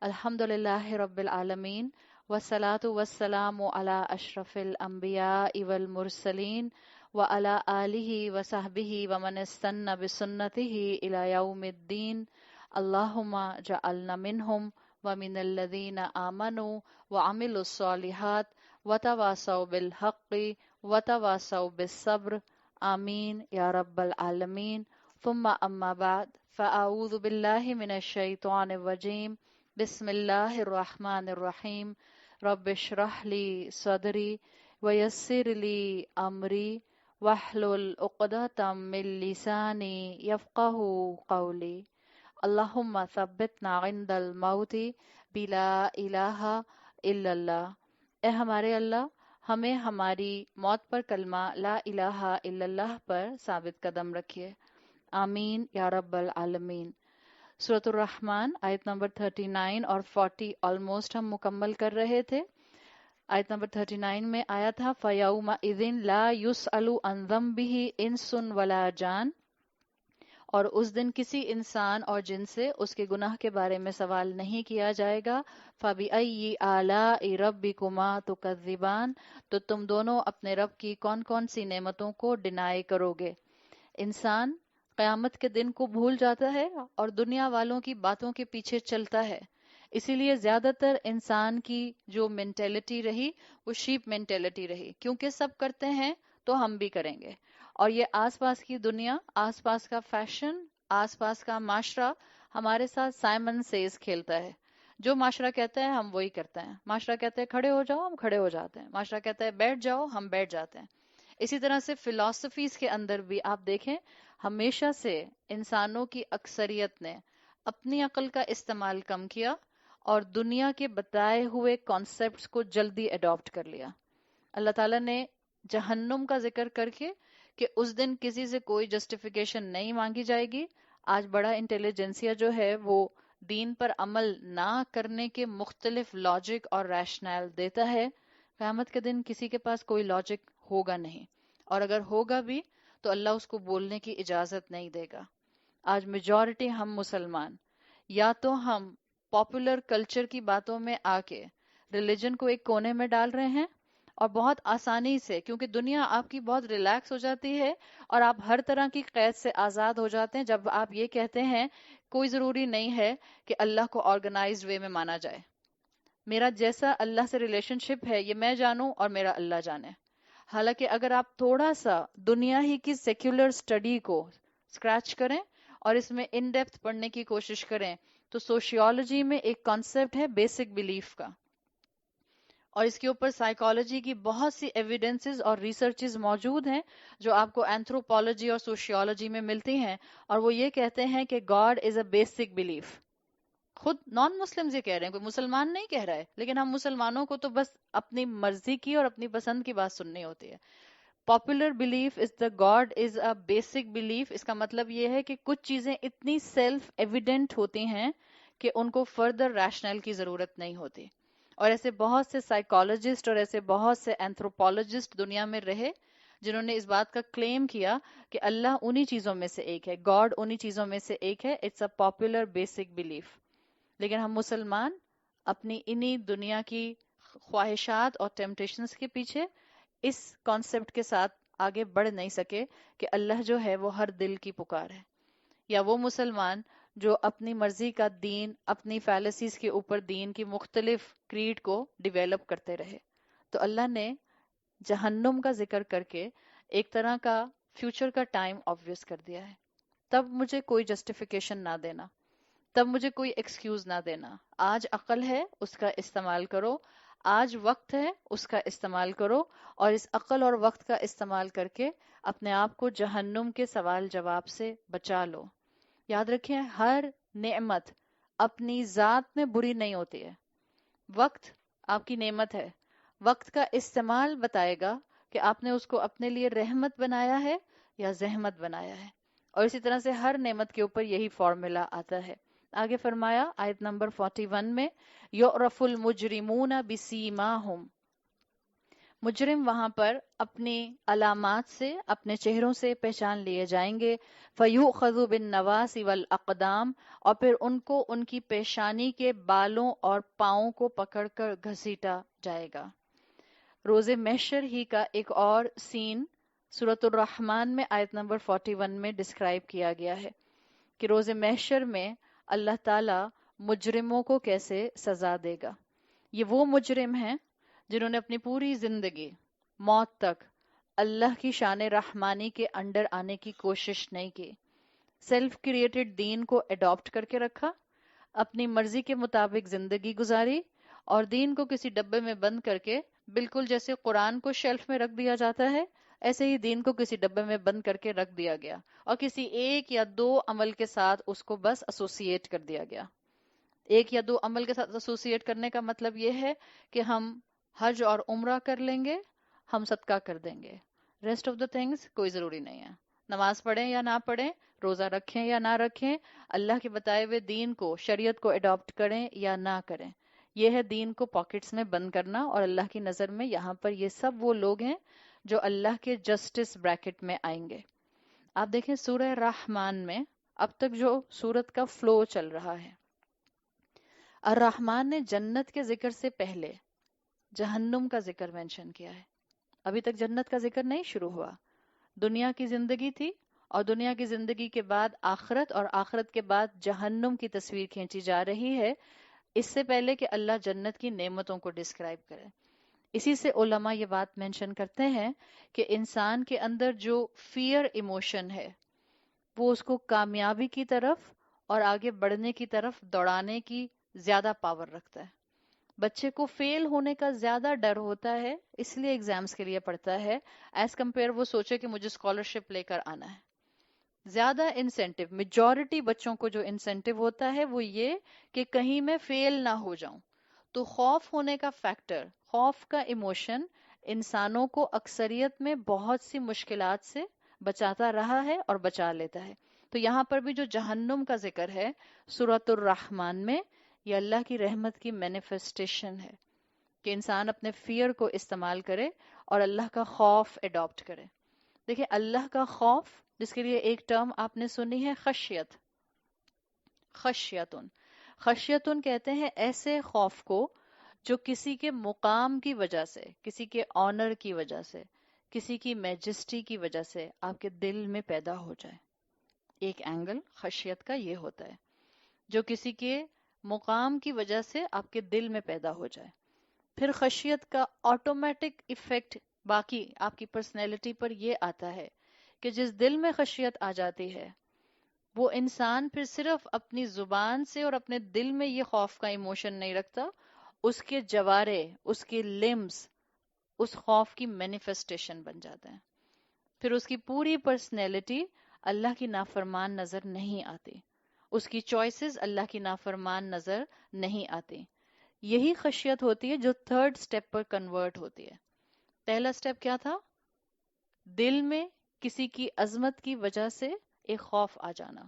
Alhamdulillahi Rabbil Alameen. Wassalatu wassalamu ala ashrafil anbiya'i wal mursaleen wa ala alihi wa sahbihi wa man istanna bi sunnatihi ila yawmiddin. Allahumma ja'alna minhum wa minal ladhina amanu wa amilus solihat wa tawasaw bil haqqi wa tawasaw bis sabr. Ameen ya Rabbal Alameen. Thumma amma ba'd. Fa'a'udhu billahi minash shaitanir rajim. بسم الله الرحمن الرحيم رب اشرح لي صدري ويسر لي أمري واحلل عقدة من لساني يفقه قولي اللهم ثبتنا عند الموت بلا الہ الا اللہ. اے ہمارے اللہ، ہمیں ہماری موت پر کلمہ لا الہ الا اللہ پر ثابت قدم رکھیے. آمین یا رب العالمین. سورۃ الرحمن آیت نمبر 39 اور 40 آلموسٹ ہم مکمل کر رہے تھے. آیت نمبر 39 میں آیا تھا فَيَوْمَئِذٍ لَا يُسْأَلُ عَنْ ذَنبِهِ إِنسٌ وَلَا جان، اور اس دن کسی انسان اور جن سے اس کے گناہ کے بارے میں سوال نہیں کیا جائے گا. فَبِأَيِّ آلَاءِ رَبِّكُمَا تُكَذِّبَانِ، تو تم دونوں اپنے رب کی کون کون سی نعمتوں کو ڈینائی کرو گے. انسان قیامت کے دن کو بھول جاتا ہے اور دنیا والوں کی باتوں کے پیچھے چلتا ہے. اسی لیے زیادہ تر انسان کی جو مینٹیلٹی رہی وہ شیپ مینٹیلٹی رہی، کیونکہ سب کرتے ہیں تو ہم بھی کریں گے. اور یہ آس پاس کی دنیا، آس پاس کا فیشن، آس پاس کا معاشرہ ہمارے ساتھ سائمن سیز کھیلتا ہے. جو معاشرہ کہتا ہے ہم وہی کرتے ہیں. معاشرہ کہتے ہیں کھڑے ہو جاؤ، ہم کھڑے ہو جاتے ہیں. معاشرہ کہتا ہے بیٹھ جاؤ، ہم بیٹھ جاتے ہیں. اسی طرح سے فلاسفیز کے اندر بھی آپ دیکھیں، ہمیشہ سے انسانوں کی اکثریت نے اپنی عقل کا استعمال کم کیا اور دنیا کے بتائے ہوئے کانسیپٹس کو جلدی اڈاپٹ کر لیا. اللہ تعالیٰ نے جہنم کا ذکر کر کے کہ اس دن کسی سے کوئی جسٹیفیکیشن نہیں مانگی جائے گی. آج بڑا انٹیلیجنسیا جو ہے وہ دین پر عمل نہ کرنے کے مختلف لاجک اور ریشنل دیتا ہے. قیامت کے دن کسی کے پاس کوئی لاجک ہوگا نہیں، اور اگر ہوگا بھی تو اللہ اس کو بولنے کی اجازت نہیں دے گا. آج میجورٹی ہم مسلمان یا تو ہم پاپولر کلچر کی باتوں میں آ کے ریلیجن کو ایک کونے میں ڈال رہے ہیں، اور بہت آسانی سے، کیونکہ دنیا آپ کی بہت ریلیکس ہو جاتی ہے اور آپ ہر طرح کی قید سے آزاد ہو جاتے ہیں جب آپ یہ کہتے ہیں کوئی ضروری نہیں ہے کہ اللہ کو آرگنائزڈ وے میں مانا جائے. میرا جیسا اللہ سے ریلیشن شپ ہے یہ میں جانوں اور میرا اللہ جانے. حالانکہ اگر آپ تھوڑا سا دنیا ہی کی سیکولر اسٹڈی کو اسکریچ کریں اور اس میں ان ڈیپتھ پڑھنے کی کوشش کریں تو سوشیولوجی میں ایک کانسیپٹ ہے بیسک بلیف کا، اور اس کے اوپر سائیکالوجی کی بہت سی ایویڈنسز اور ریسرچز موجود ہیں جو آپ کو اینتھروپولوجی اور سوشیولوجی میں ملتی ہیں، اور وہ یہ کہتے ہیں کہ God is a basic belief. خود نان مسلمز یہ کہہ رہے ہیں، کوئی مسلمان نہیں کہہ رہا ہے، لیکن ہم مسلمانوں کو تو بس اپنی مرضی کی اور اپنی پسند کی بات سننی ہوتی ہے. Popular belief is the god is a basic belief. اس کا مطلب یہ ہے کہ کچھ چیزیں اتنی سیلف ایویڈنٹ ہوتی ہیں کہ ان کو فردر ریشنل کی ضرورت نہیں ہوتی. اور ایسے بہت سے سائیکالوجسٹ اور ایسے بہت سے اینتھروپولوجسٹ دنیا میں رہے جنہوں نے اس بات کا کلیم کیا کہ اللہ انہی چیزوں میں سے ایک ہے، گاڈ انہی چیزوں میں سے ایک ہے. It's a popular basic belief. لیکن ہم مسلمان اپنی انہی دنیا کی خواہشات اور ٹیمپٹیشنز کے پیچھے اس کانسیپٹ کے ساتھ آگے بڑھ نہیں سکے کہ اللہ جو ہے وہ ہر دل کی پکار ہے. یا وہ مسلمان جو اپنی مرضی کا دین، اپنی فیلسیز کے اوپر دین کی مختلف کریڈ کو ڈیویلپ کرتے رہے. تو اللہ نے جہنم کا ذکر کر کے ایک طرح کا فیوچر کا ٹائم آبویس کر دیا ہے. تب مجھے کوئی جسٹیفیکیشن نہ دینا، تب مجھے کوئی ایکسکیوز نہ دینا. آج عقل ہے اس کا استعمال کرو، آج وقت ہے اس کا استعمال کرو، اور اس عقل اور وقت کا استعمال کر کے اپنے آپ کو جہنم کے سوال جواب سے بچا لو. یاد رکھیں ہر نعمت اپنی ذات میں بری نہیں ہوتی ہے. وقت آپ کی نعمت ہے، وقت کا استعمال بتائے گا کہ آپ نے اس کو اپنے لیے رحمت بنایا ہے یا زحمت بنایا ہے. اور اسی طرح سے ہر نعمت کے اوپر یہی فارمولا آتا ہے. آگے فرمایا آیت نمبر 41 میں یعرف المجرمون بسیماہم، مجرم وہاں پر اپنی علامات سے، اپنے چہروں سے پہچان لیے جائیں گے. فَيُؤْخَذُ بِالنَّوَاصِ وَالْأَقْدَامِ، اور پھر ان کو ان کی پیشانی کے بالوں اور پاؤں کو پکڑ کر گھسیٹا جائے گا. روز محشر ہی کا ایک اور سین سورۃ الرحمن میں آیت نمبر 41 میں ڈسکرائب کیا گیا ہے کہ روز محشر میں اللہ تعالی مجرموں کو کیسے سزا دے گا. یہ وہ مجرم ہیں جنہوں نے اپنی پوری زندگی موت تک اللہ کی شان رحمانی کے انڈر آنے کی کوشش نہیں کی. سیلف کریٹڈ دین کو اڈاپٹ کر کے رکھا، اپنی مرضی کے مطابق زندگی گزاری، اور دین کو کسی ڈبے میں بند کر کے، بالکل جیسے قرآن کو شیلف میں رکھ دیا جاتا ہے ایسے ہی دین کو کسی ڈبے میں بند کر کے رکھ دیا گیا، اور کسی ایک یا دو عمل کے ساتھ اس کو بس ایسوسیٹ کر دیا گیا. ایک یا دو عمل کے ساتھ ایسوسیٹ کرنے کا مطلب یہ ہے کہ ہم حج اور عمرہ کر لیں گے، ہم صدقہ کر دیں گے، ریسٹ آف دا تھنگس کوئی ضروری نہیں ہے. نماز پڑھیں یا نہ پڑھیں، روزہ رکھیں یا نہ رکھیں، اللہ کے بتائے ہوئے دین کو، شریعت کو اڈاپٹ کریں یا نہ کریں، یہ ہے دین کو پاکٹس میں بند کرنا. اور اللہ کی نظر میں یہاں پر یہ سب وہ لوگ ہیں جو اللہ کے جسٹس بریکٹ میں آئیں گے. آپ دیکھیں سورہ رحمان میں اب تک جو سورت کا فلو چل رہا ہے، الرحمن نے جنت کے ذکر سے پہلے جہنم کا ذکر مینشن کیا ہے. ابھی تک جنت کا ذکر نہیں شروع ہوا. دنیا کی زندگی تھی، اور دنیا کی زندگی کے بعد آخرت، اور آخرت کے بعد جہنم کی تصویر کھینچی جا رہی ہے، اس سے پہلے کہ اللہ جنت کی نعمتوں کو ڈسکرائب کرے. اسی سے علماء یہ بات مینشن کرتے ہیں کہ انسان کے اندر جو فیئر ایموشن ہے وہ اس کو کامیابی کی طرف اور آگے بڑھنے کی طرف دوڑانے کی زیادہ پاور رکھتا ہے. بچے کو فیل ہونے کا زیادہ ڈر ہوتا ہے، اس لیے ایگزامز کے لیے پڑھتا ہے، ایز کمپیئر وہ سوچے کہ مجھے اسکالرشپ لے کر آنا ہے. زیادہ انسینٹیو، میجورٹی بچوں کو جو انسینٹیو ہوتا ہے وہ یہ کہ کہیں میں فیل نہ ہو جاؤں. تو خوف ہونے کا فیکٹر، خوف کا ایموشن انسانوں کو اکثریت میں بہت سی مشکلات سے بچاتا رہا ہے اور بچا لیتا ہے. تو یہاں پر بھی جو جہنم کا ذکر ہے سورۃ الرحمن میں، یہ اللہ کی رحمت کی مینیفیسٹیشن ہے کہ انسان اپنے فیئر کو استعمال کرے اور اللہ کا خوف اڈاپٹ کرے. دیکھیں اللہ کا خوف، جس کے لیے ایک ٹرم آپ نے سنی ہے خشیت، خشیتن. خشیتن کہتے ہیں ایسے خوف کو جو کسی کے مقام کی وجہ سے، کسی کے آنر کی وجہ سے، کسی کی میجسٹی کی وجہ سے آپ کے دل میں پیدا ہو جائے. ایک اینگل خشیت کا یہ ہوتا ہے جو کسی کے مقام کی وجہ سے آپ کے دل میں پیدا ہو جائے. پھر خشیت کا آٹومیٹک ایفیکٹ باقی آپ کی پرسنالٹی پر یہ آتا ہے کہ جس دل میں خشیت آ جاتی ہے وہ انسان پھر صرف اپنی زبان سے اور اپنے دل میں یہ خوف کا ایموشن نہیں رکھتا، اس کے جوارے، اس کے لمز اس خوف کی مینیفیسٹیشن بن جاتے ہیں. پھر اس کی پوری پرسنالٹی اللہ کی نافرمان نظر نہیں آتی، اس کی چوائسز اللہ کی نافرمان نظر نہیں آتی. یہی خشیت ہوتی ہے جو تھرڈ سٹیپ پر کنورٹ ہوتی ہے. پہلا سٹیپ کیا تھا؟ دل میں کسی کی عظمت کی وجہ سے ایک خوف آ جانا.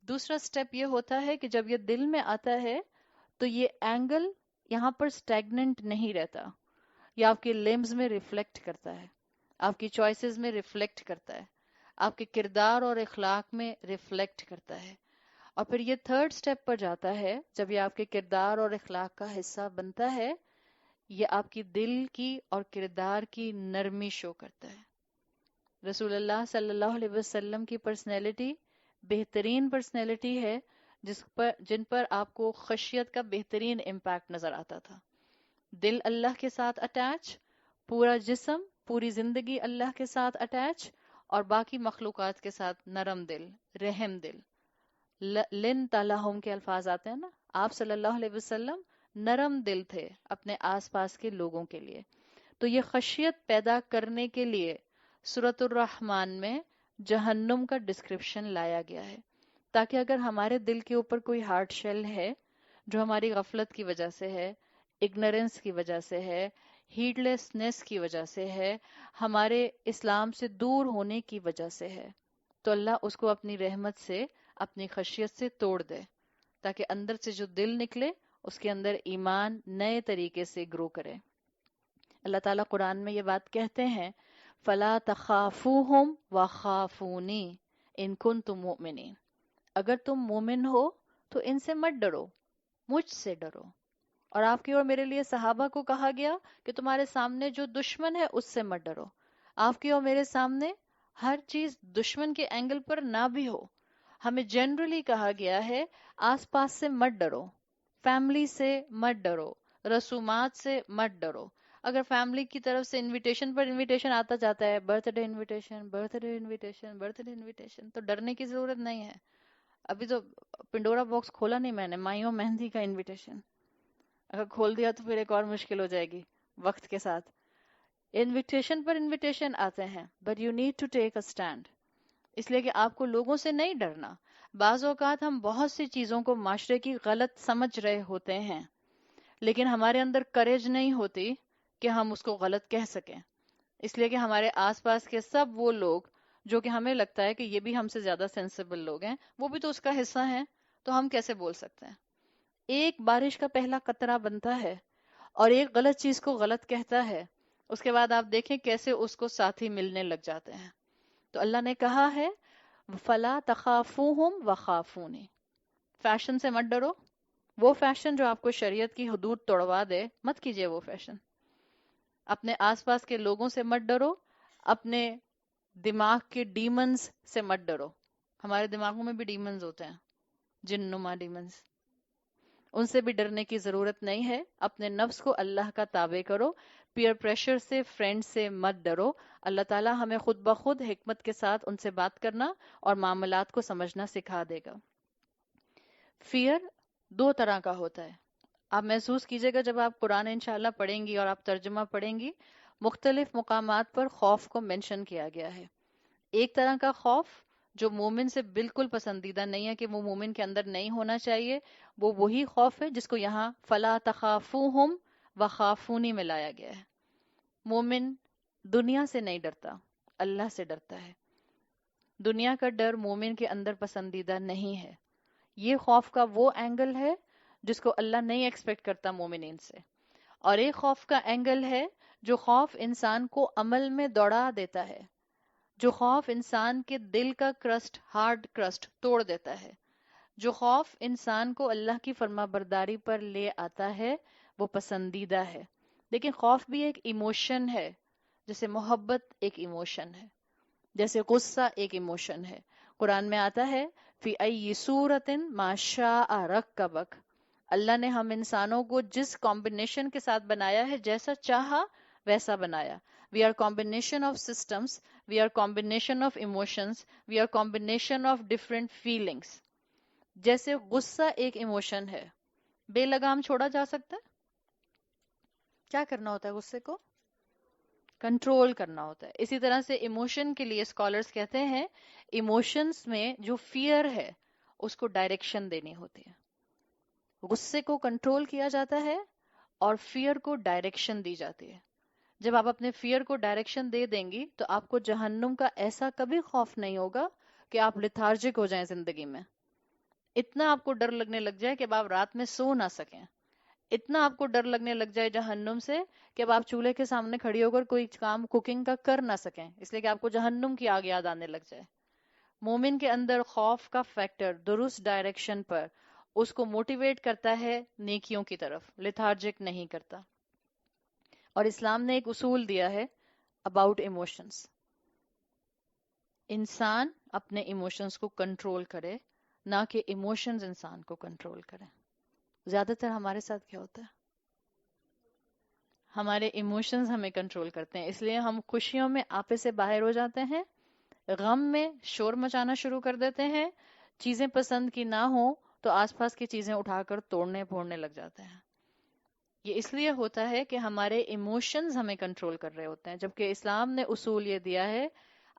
دوسرا سٹیپ یہ ہوتا ہے کہ جب یہ دل میں آتا ہے تو یہ اینگل یہاں پر سٹیگننٹ نہیں رہتا، یہ آپ کے لمز میں ریفلیکٹ کرتا ہے، آپ کی چوائسز میں ریفلیکٹ کرتا ہے، آپ کے کردار اور اخلاق میں ریفلیکٹ کرتا ہے. اور پھر یہ تھرڈ سٹیپ پر جاتا ہے جب یہ آپ کے کردار اور اخلاق کا حصہ بنتا ہے، یہ آپ کی دل کی اور کردار کی نرمی شو کرتا ہے. رسول اللہ صلی اللہ علیہ وسلم کی پرسنالٹی بہترین پرسنالٹی ہے جن پر آپ کو خشیت کا بہترین امپیکٹ نظر آتا تھا. دل اللہ کے ساتھ اٹیچ، پورا جسم، پوری زندگی اللہ کے ساتھ اٹیچ، اور باقی مخلوقات کے ساتھ نرم دل، رحم دل. لن تلاہم کے الفاظ آتے ہیں نا، آپ صلی اللہ علیہ وسلم نرم دل تھے اپنے آس پاس کے لوگوں کے لیے. تو یہ خشیت پیدا کرنے کے لیے سورۃ الرحمن میں جہنم کا ڈسکرپشن لایا گیا ہے، تاکہ اگر ہمارے دل کے اوپر کوئی ہارڈ شیل ہے جو ہماری غفلت کی وجہ سے ہے، اگنورنس کی وجہ سے ہے، ہیڈ لیسنس کی وجہ سے ہے، ہمارے اسلام سے دور ہونے کی وجہ سے ہے، تو اللہ اس کو اپنی رحمت سے، اپنی خشیت سے توڑ دے، تاکہ اندر سے جو دل نکلے اس کے اندر ایمان نئے طریقے سے گرو کرے. اللہ تعالیٰ قرآن میں یہ بات کہتے ہیں فَلَا تَخَافُوهُمْ وَخَافُونِي إِن كُنتُم مُؤْمِنِينَ، اگر تم مومن ہو تو ان سے مت ڈرو، مجھ سے ڈرو. اور آپ کی اور میرے لیے صحابہ کو کہا گیا کہ تمہارے سامنے جو دشمن ہے اس سے مت ڈرو. آپ کی اور میرے سامنے ہر چیز دشمن کے اینگل پر نہ بھی ہو، ہمیں جنرلی کہا گیا ہے آس پاس سے مت ڈرو، فیملی سے مت ڈرو، رسومات سے مت ڈرو. اگر فیملی کی طرف سے انویٹیشن پر انویٹیشن آتا جاتا ہے، birth day invitation, birth day invitation, birth day invitation, تو ڈرنے کی ضرورت نہیں ہے. ابھی تو پنڈورا باکس کھولا نہیں میں نے، مائیوں مہندی کا انویٹیشن اگر کھول دیا تو پھر ایک اور مشکل ہو جائے گی وقت کے ساتھ. انویٹیشن پر انویٹیشن آتے ہیں، but you need to take a stand, اس لیے کہ آپ کو لوگوں سے نہیں ڈرنا. بعض اوقات ہم بہت سی چیزوں کو معاشرے کی غلط سمجھ رہے ہوتے ہیں، لیکن ہمارے اندر کریج نہیں ہوتی کہ ہم اس کو غلط کہہ سکیں، اس لیے کہ ہمارے آس پاس کے سب وہ لوگ جو کہ ہمیں لگتا ہے کہ یہ بھی ہم سے زیادہ سینسیبل لوگ ہیں، وہ بھی تو اس کا حصہ ہیں، تو ہم کیسے بول سکتے ہیں. ایک بارش کا پہلا قطرہ بنتا ہے اور ایک غلط چیز کو غلط کہتا ہے، اس کے بعد آپ دیکھیں کیسے اس کو ساتھی ملنے لگ جاتے ہیں. تو اللہ نے کہا ہے فَلَا تَخَافُوهُمْ وَخَافُونِي، فیشن سے مت ڈرو، وہ فیشن جو آپ کو شریعت کی حدود توڑوا دے مت کیجیے وہ فیشن. اپنے آس پاس کے لوگوں سے مت ڈرو، اپنے دماغ کے ڈیمنز سے مت ڈرو. ہمارے دماغوں میں بھی ڈیمنز ہوتے ہیں، جن نما ڈیمنز، ان سے بھی ڈرنے کی ضرورت نہیں ہے. اپنے نفس کو اللہ کا تابع کرو، پیئر پریشر سے، فرینڈ سے مت ڈرو. اللہ تعالیٰ ہمیں خود بخود حکمت کے ساتھ ان سے بات کرنا اور معاملات کو سمجھنا سکھا دے گا. فیئر دو طرح کا ہوتا ہے. آپ محسوس کیجئے گا جب آپ قرآن انشاءاللہ پڑھیں گی اور آپ ترجمہ پڑھیں گی، مختلف مقامات پر خوف کو مینشن کیا گیا ہے. ایک طرح کا خوف جو مومن سے بالکل پسندیدہ نہیں ہے، کہ وہ مومن کے اندر نہیں ہونا چاہیے، وہ وہی خوف ہے جس کو یہاں فَلَا تَخَافُوهُمْ وَخَافُونِی میں لایا گیا ہے. مومن دنیا سے نہیں ڈرتا، اللہ سے ڈرتا ہے. دنیا کا ڈر مومن کے اندر پسندیدہ نہیں ہے. یہ خوف کا وہ اینگل ہے جس کو اللہ نہیں ایکسپیکٹ کرتا مومنین سے. اور ایک خوف کا اینگل ہے جو خوف انسان کو عمل میں دوڑا دیتا ہے، جو خوف انسان کے دل کا کرسٹ، ہارڈ کرسٹ توڑ دیتا ہے، جو خوف انسان کو اللہ کی فرما برداری پر لے آتا ہے، وہ پسندیدہ ہے. لیکن خوف بھی ایک ایموشن ہے، جیسے محبت ایک ایموشن ہے، جیسے غصہ ایک ایموشن ہے. قرآن میں آتا ہے فی ای صورت ما شاء رکبک، اللہ نے ہم انسانوں کو جس کمبینیشن کے ساتھ بنایا ہے، جیسا چاہا ویسا بنایا. We are combination of systems, we are combination of emotions, we are combination of different feelings. جیسے غصہ ایک ایموشن ہے، بے لگام چھوڑا جا سکتا ہے؟ کیا کرنا ہوتا ہے غصے کو؟ کنٹرول کرنا ہوتا ہے. اسی طرح سے ایموشن کے لیے اسکالرز کہتے ہیں ایموشنز میں جو فیئر ہے اس کو ڈائریکشن دینی ہوتی ہے. غصے کو کنٹرول کیا جاتا ہے اور فیئر کو ڈائریکشن دی جاتی ہے. جب آپ اپنے فیئر کو ڈائریکشن دے دیں گی تو آپ کو جہنم کا ایسا کبھی خوف نہیں ہوگا کہ آپ لیتھارجک ہو جائیں زندگی میں. اتنا آپ کو ڈر لگنے لگ جائے کہ اب آپ رات میں سو نہ سکیں، اتنا آپ کو ڈر لگنے لگ جائے جہنم سے کہ اب آپ چولہے کے سامنے کھڑی ہو کر کوئی کام کوکنگ کا کر نہ سکیں، اس لیے کہ آپ کو جہنم کی آگ یاد آنے لگ جائے. مومن کے اندر خوف کا فیکٹر درست ڈائریکشن پر اس کو موٹیویٹ کرتا ہے نیکیوں کی طرف، لیتھارجک نہیں کرتا. اور اسلام نے ایک اصول دیا ہے اباؤٹ ایموشنز، انسان اپنے ایموشنز کو کنٹرول کرے، نہ کہ ایموشنز انسان کو کنٹرول کرے. زیادہ تر ہمارے ساتھ کیا ہوتا ہے؟ ہمارے ایموشنز ہمیں کنٹرول کرتے ہیں، اس لیے ہم خوشیوں میں آپے سے باہر ہو جاتے ہیں، غم میں شور مچانا شروع کر دیتے ہیں، چیزیں پسند کی نہ ہوں تو آس پاس کی چیزیں اٹھا کر توڑنے پھوڑنے لگ جاتے ہیں. یہ اس لیے ہوتا ہے کہ ہمارے ایموشنز ہمیں کنٹرول کر رہے ہوتے ہیں، جبکہ اسلام نے اصول یہ دیا ہے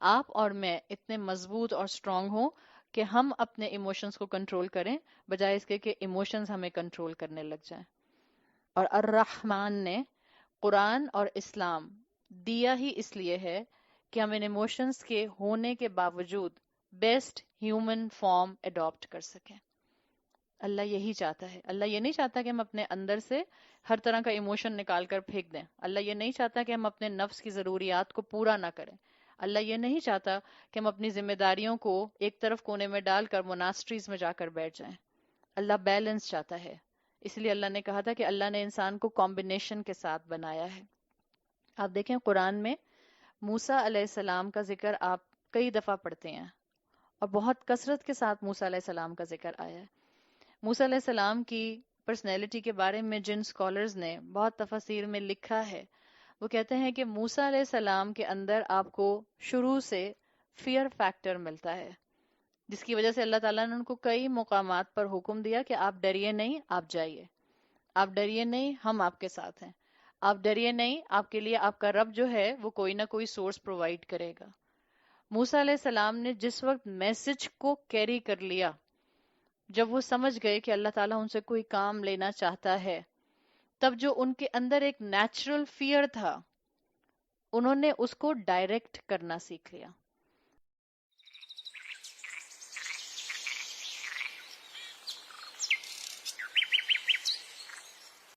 آپ اور میں اتنے مضبوط اور سٹرونگ ہوں کہ ہم اپنے ایموشنز کو کنٹرول کریں، بجائے اس کے کہ ایموشنز ہمیں کنٹرول کرنے لگ جائیں. اور الرحمن نے قرآن اور اسلام دیا ہی اس لیے ہے کہ ہم ان ایموشنز کے ہونے کے باوجود بیسٹ ہیومن فارم اڈاپٹ کر سکیں. اللہ یہی چاہتا ہے. اللہ یہ نہیں چاہتا کہ ہم اپنے اندر سے ہر طرح کا ایموشن نکال کر پھینک دیں. اللہ یہ نہیں چاہتا کہ ہم اپنے نفس کی ضروریات کو پورا نہ کریں. اللہ یہ نہیں چاہتا کہ ہم اپنی ذمہ داریوں کو ایک طرف کونے میں ڈال کر موناسٹریز میں جا کر بیٹھ جائیں. اللہ بیلنس چاہتا ہے. اس لیے اللہ نے کہا تھا کہ اللہ نے انسان کو کمبینیشن کے ساتھ بنایا ہے. آپ دیکھیں قرآن میں موسیٰ علیہ السلام کا ذکر آپ کئی دفعہ پڑھتے ہیں اور بہت کثرت کے ساتھ موسیٰ علیہ السلام کا ذکر آیا ہے. موسیٰ علیہ السلام کی پرسنالٹی کے بارے میں جن اسکالرز نے بہت تفاسیر میں لکھا ہے وہ کہتے ہیں کہ موسیٰ علیہ السلام کے اندر آپ کو شروع سے فیئر فیکٹر ملتا ہے، جس کی وجہ سے اللہ تعالیٰ نے ان کو کئی مقامات پر حکم دیا کہ آپ ڈریے نہیں، آپ جائیے. آپ ڈریے نہیں، ہم آپ کے ساتھ ہیں. آپ ڈریے نہیں، آپ کے لیے آپ کا رب جو ہے وہ کوئی نہ کوئی سورس پرووائڈ کرے گا. موسیٰ علیہ السلام نے جس وقت میسج کو کیری کر لیا، جب وہ سمجھ گئے کہ اللہ تعالیٰ ان سے کوئی کام لینا چاہتا ہے، تب جو ان کے اندر ایک نیچرل فیئر تھا انہوں نے اس کو ڈائریکٹ کرنا سیکھ لیا.